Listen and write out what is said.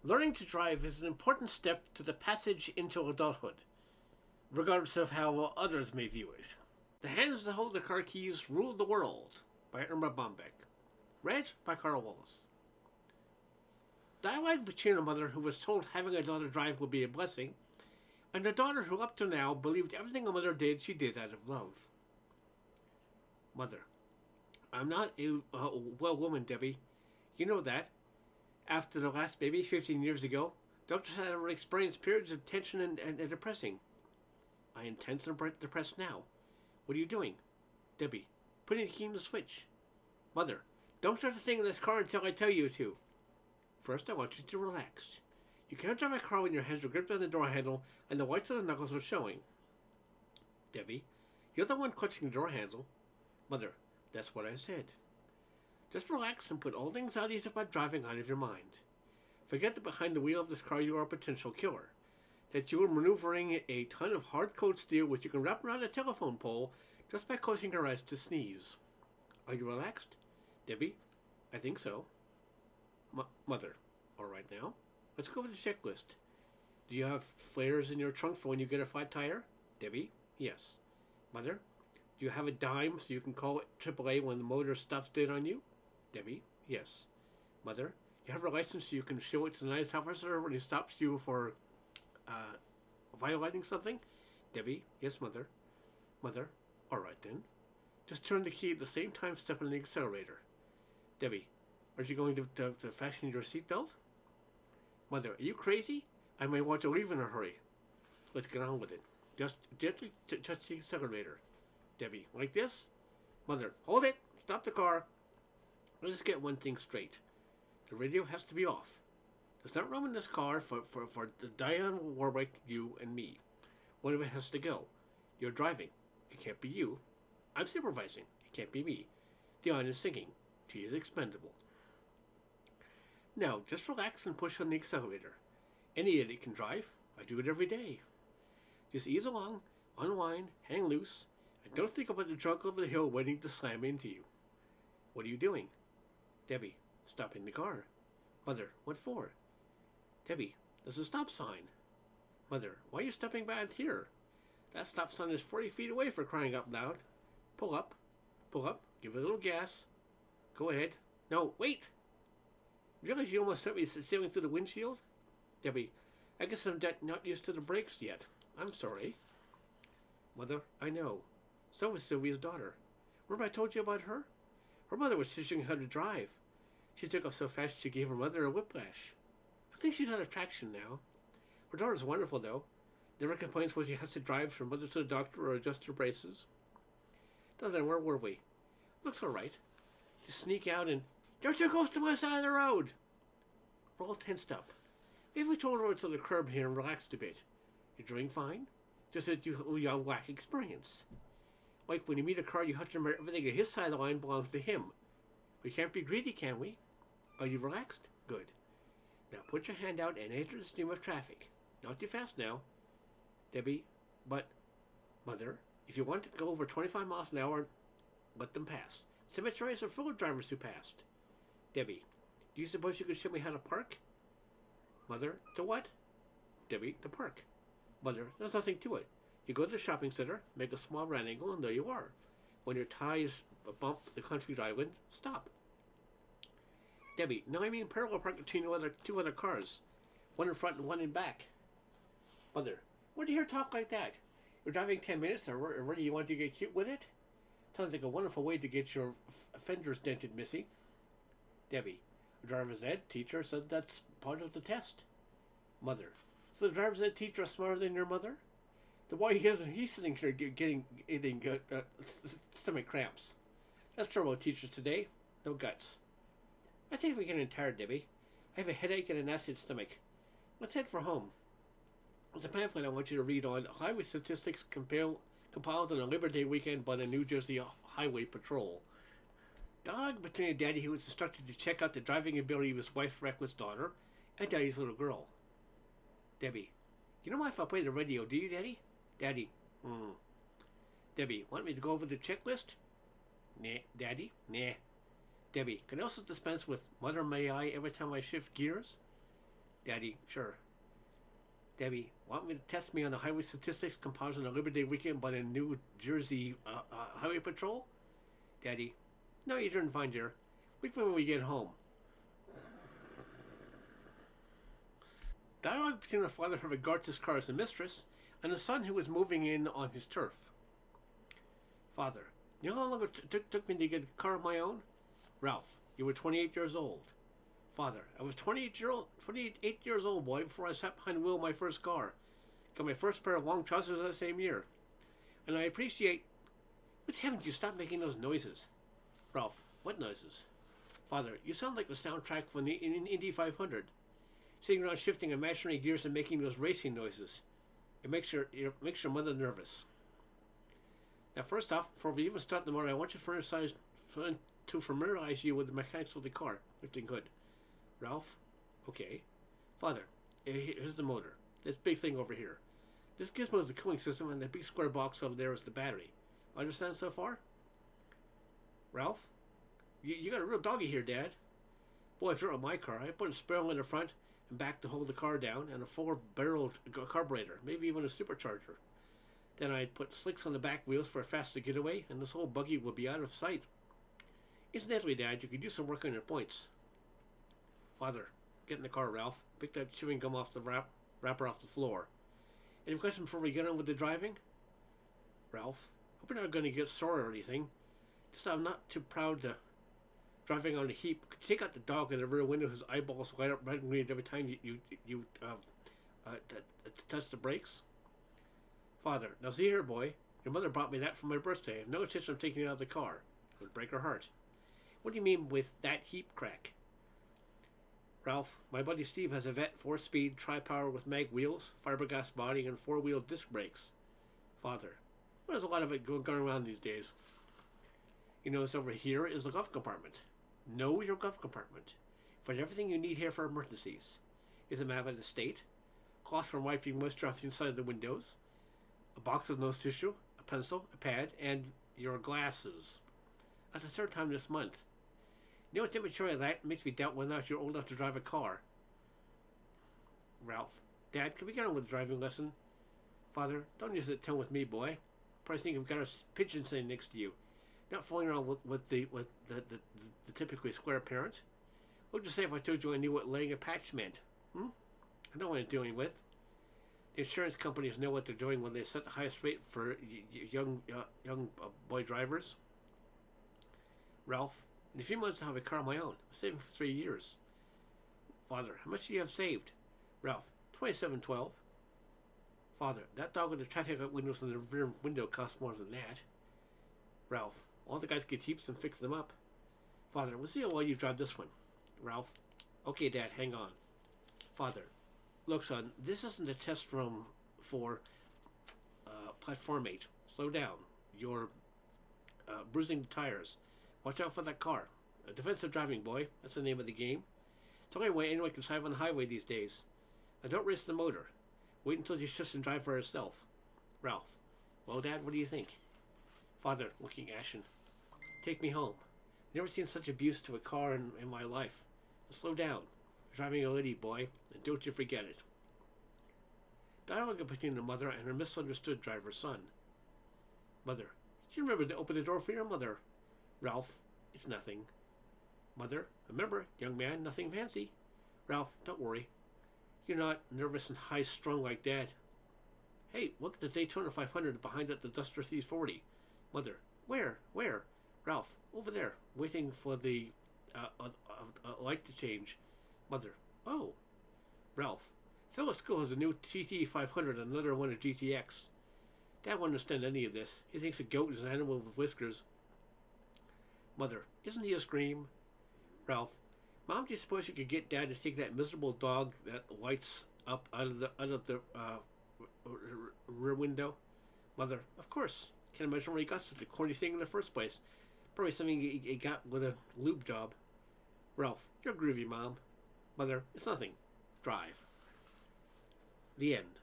Learning to drive is an important step to the passage into adulthood, regardless of how others may view it. The hands that hold the car keys rule the world by Irma Bombeck. Read by Karl. Dialogue between a mother who was told having a daughter drive would be a blessing, and a daughter who up to now believed everything a mother did, she did out of love. Mother. I'm not a well woman, Debbie. You know that. After the last baby 15 years ago, doctors had already experienced periods of tension and depressing. I am tense and depressed now. What are you doing? Debbie. Putting the key in the switch. Mother. Don't start the thing in this car until I tell you to. First, I want you to relax. You can't drive a car when your hands are gripped on the door handle and the whites of the knuckles are showing. Debbie. You're the one clutching the door handle. Mother. That's what I said. Just relax and put all the anxieties about driving out of your mind. Forget that behind the wheel of this car you are a potential killer. That you are maneuvering a ton of hard-coat steel which you can wrap around a telephone pole just by closing your eyes to sneeze. Are you relaxed? Debbie? I think so. Mother. All right now. Let's go over the checklist. Do you have flares in your trunk for when you get a flat tire? Debbie? Yes. Mother? Do you have a dime so you can call AAA when the motor stops dead on you? Debbie? Yes. Mother? You have a license so you can show it to the nice officer when he stops you for violating something? Debbie? Yes, Mother. Mother? All right then. Just turn the key at the same time step on the accelerator. Debbie? Are you going to fasten your seatbelt? Mother? Are you crazy? I may want to leave in a hurry. Let's get on with it. Just gently touch the accelerator. Debbie? Like this? Mother? Hold it! Stop the car! Let us get one thing straight. The radio has to be off. There's not room in this car for Diane Warwick, you, and me. One of it has to go. You're driving. It can't be you. I'm supervising. It can't be me. Diane is singing. She is expendable. Now, just relax and push on the accelerator. Any idiot can drive. I do it every day. Just ease along, unwind, hang loose, and don't think about the trunk over the hill waiting to slam into you. What are you doing? Debbie, stopping the car. Mother, what for? Debbie, there's a stop sign. Mother, why are you stopping by here? That stop sign is 40 feet away, for crying out loud. Pull up, give it a little gas. Go ahead. No, wait! Realize you almost sent me sailing through the windshield? Debbie, I guess I'm not used to the brakes yet. I'm sorry. Mother, I know. So is Sylvia's daughter. Remember I told you about her? Her mother was teaching her to drive. She took off so fast she gave her mother a whiplash. I think she's out of traction now. Her daughter's wonderful, though. Never complains when she has to drive her mother to the doctor or adjust her braces. Now then, where were we? Looks all right. Just sneak out and... You're too close to my side of the road! We're all tensed up. Maybe we told her to the curb here and relaxed a bit. You're doing fine. Just that you lack experience. Like when you meet a car, you have to remember everything at his side of the line belongs to him. We can't be greedy, can we? Are you relaxed? Good. Now put your hand out and enter the stream of traffic. Not too fast now. Debbie, but... Mother, if you want to go over 25 miles an hour, let them pass. Cemeteries are full of drivers who passed. Debbie, do you suppose you could show me how to park? Mother, to what? Debbie, to park. Mother, there's nothing to it. You go to the shopping center, make a small right angle, and there you are. When your tires bump the country island, stop. Debbie, no, I mean parallel park between two other cars. One in front and one in back. Mother, where do you hear talk like that? You're driving 10 minutes, or already you want to get cute with it? Sounds like a wonderful way to get your fenders dented, Missy. Debbie, driver's ed teacher said that's part of the test. Mother, so the driver's ed teacher is smarter than your mother? Then why isn't he sitting here getting stomach cramps? That's trouble with teachers today. No guts. I think we're getting tired, Debbie. I have a headache and an acid stomach. Let's head for home. There's a pamphlet I want you to read on highway statistics compiled on a Labor Day weekend by the New Jersey Highway Patrol. Dog between a daddy who was instructed to check out the driving ability of his wife Reckless daughter and daddy's little girl. Debbie, you know if I play the radio, do you, Daddy? Daddy, Debbie, want me to go over the checklist? Nah. Daddy? Nah. Debbie, can I also dispense with Mother May I every time I shift gears? Daddy, sure. Debbie, want me to test me on the highway statistics compiled on the Labor Day weekend by the New Jersey Highway Patrol? Daddy, no, you didn't find dear. Wait when we get home. Dialogue between a father who regards his car as a mistress and a son who is moving in on his turf. Father, you know how long it took me to get a car of my own? Ralph, you were 28 years old. Father, I was 28 years old, boy, before I sat behind the wheel of my first car. Got my first pair of long trousers that same year. And I appreciate. But haven't you stopped making those noises? Ralph, what noises? Father, you sound like the soundtrack from the Indy 500. Sitting around shifting imaginary gears and making those racing noises. It makes your mother nervous. Now, first off, before we even start the motor, I want you to familiarize you with the mechanics of the car, if they could. Ralph? Okay. Father, here's the motor. This big thing over here. This gizmo is the cooling system, and the big square box over there is the battery. Understand so far? Ralph? You got a real doggy here, Dad. Boy, if you're on my car, I put a sparrow in the front and back to hold the car down, and a 4-barreled carburetor, maybe even a supercharger. Then I'd put slicks on the back wheels for a faster getaway, and this whole buggy would be out of sight. Incidentally, Dad, you could do some work on your points. Father, get in the car, Ralph. Pick that chewing gum off the wrapper off the floor. Any questions before we get on with the driving? Ralph, hope you're not going to get sore or anything. Just I'm not too proud to driving on a heap. Take out the dog in the rear window whose eyeballs light up red and green every time you touch the brakes. Father, now see here, boy. Your mother bought me that for my birthday. I have no intention of taking it out of the car. It would break her heart. What do you mean with that heap crack? Ralph, my buddy Steve has a Vet 4-speed tri-power with mag wheels, fiberglass body, and 4-wheel disc brakes. Father, well, there's a lot of it going around these days. You notice over here is the glove compartment. Know your glove compartment. Find everything you need here for emergencies. Is a map of the state, cloth for wiping moisture off the inside of the windows, a box of nose tissue, a pencil, a pad, and your glasses. That's the third time this month. You know what's immature of that makes me doubt whether or not you're old enough to drive a car. Ralph, Dad, can we get on with the driving lesson? Father, don't use that tone with me, boy. Probably think you've got a pigeon sitting next to you. Not fooling around with the typically square parent. What would you say if I told you I knew what laying a patch meant? I know what I'm dealing with. The insurance companies know what they're doing when they set the highest rate for young boy drivers. Ralph, in a few months I'll have a car of my own. I'm saving for 3 years. Father, how much do you have saved? Ralph, $27.12. Father, that dog with the traffic light windows in the rear window costs more than that. Ralph, all the guys get heaps and fix them up. Father, we'll see how well you drive this one. Ralph, okay, Dad, hang on. Father, look, son, this isn't a test room for platformate. Slow down. You're bruising the tires. Watch out for that car. Defensive driving, boy. That's the name of the game. It's the only way anyone can drive on the highway these days. Now don't race the motor. Wait until she shifts and drive for herself. Ralph, well, Dad, what do you think? Father, looking ashen. Take me home. Never seen such abuse to a car in my life. Now slow down. You're driving a lady, boy, and don't you forget it. Dialogue between the mother and her misunderstood driver's son. Mother, you remember to open the door for your mother. Ralph, it's nothing. Mother, remember, young man, nothing fancy. Ralph, don't worry. You're not nervous and high-strung like Dad. Hey, look at the Daytona 500 behind it, the Duster 340. Mother, where? Ralph, over there, waiting for the light to change. Mother, oh. Ralph, Phil at school has a new TT 500 and another one a GTX. Dad won't understand any of this. He thinks a goat is an animal with whiskers. Mother, isn't he a scream? Ralph, Mom, do you suppose you could get Dad to take that miserable dog that lights up out of the rear window? Mother, of course. Can't imagine where he got such a corny thing in the first place. Probably something he got with a lube job. Ralph, you're groovy, Mom. Mother, it's nothing. Drive. The end.